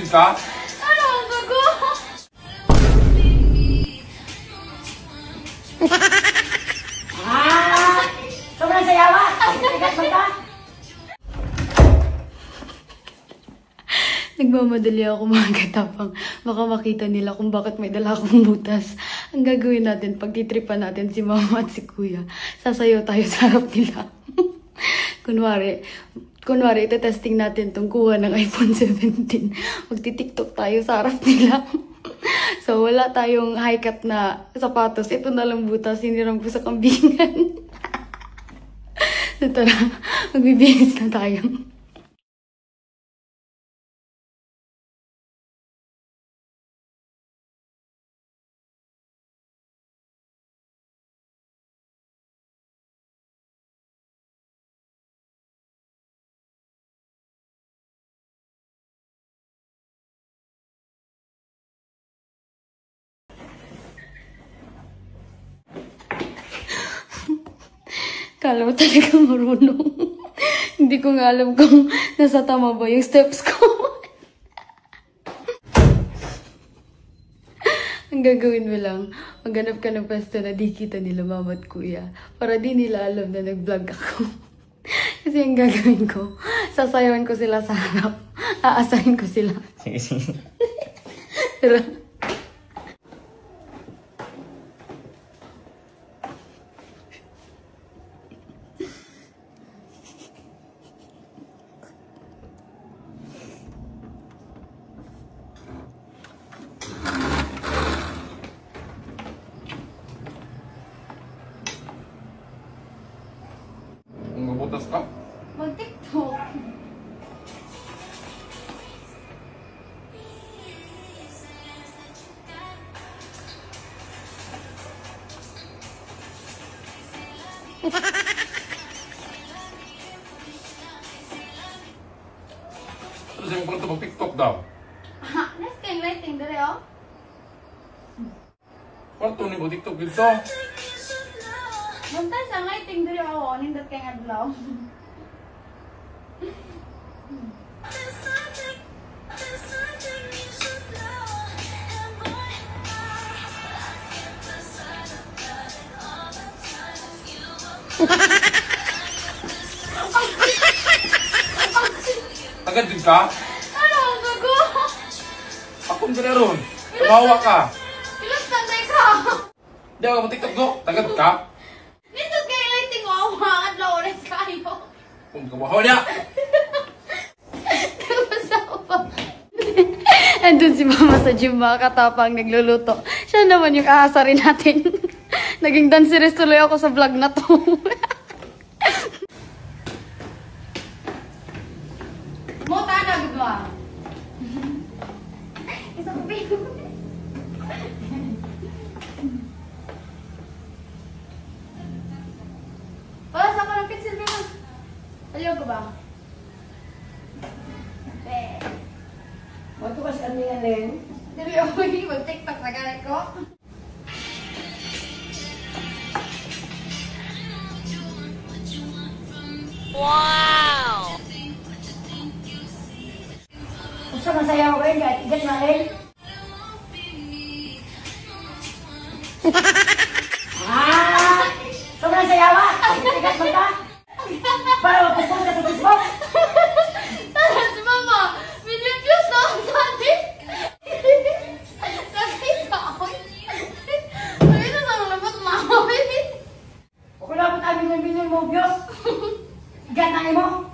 ka? Ano ang gago? Sobrang sayawa! Tigat mo ka? Nagmamadali ako mga katapang. Baka makita nila kung bakit may dala akong butas. Ang gagawin natin, pagtitripan natin si mama at si kuya, sasayaw tayo sa harap nila. kunwari, itetesting natin tong kuha ng iPhone 17. Magti-tiktok tayo sa harap nila. So, wala tayong high-cut na sapatos. Ito na lang butas, hiniram ko sa kambingan. So, tara, magbibihis na tayo. Kala mo talaga marunong. Hindi ko nga alam kung nasa tama ba yung steps ko. Ang gagawin mo lang, maghanap ka ng pwesto na di kita nila mama at kuya. Para di nila alam na nag-vlog ako. Kasi ang gagawin ko, sasayawan ko sila sa harap. Aasahin ko sila. Sige, sige. Pero, Magbubutas ka? mag-tiktok. Ano sa'yo mo pala mag-tiktok daw? Ha, nas kayong lighting dere, oh. Kwarto ni mo tiktok dito? Bantay sa lighting dere, oh. Nindot kayong adlaw. Tagad din ka? Ano ang gago? Akong dira ron. Tumawa ka. Ilang tanay ka? Di ako mag-tiktok do. Tagad ka? Nindot kayong lighting, oh. Mga adlaw, oras kayo. Kung kabahaw niya. Andun si mama sa gym, mga katapang nagluluto. Siya naman yung aasarin natin. Naging dancerist tuloy ako sa vlog na to. Mota na, gudwa. Isang pino. Wala sa parang pencil mo. Ayaw ko ba? Wato kasi kami nga rin. Dili ako hindi mag-tiktok na ganit ko. Wow! Gusto masayaw ko yun, kahit igat na rin. Sobrang sayawa! Tigat mo ka? Para mapupos ka sa Facebook? Tara si mama! Million views na ako dati! Nakita ako. Nakita na lang naman mama. O kung dapat amin yung bilhin mo, Diyos. Igat na mo.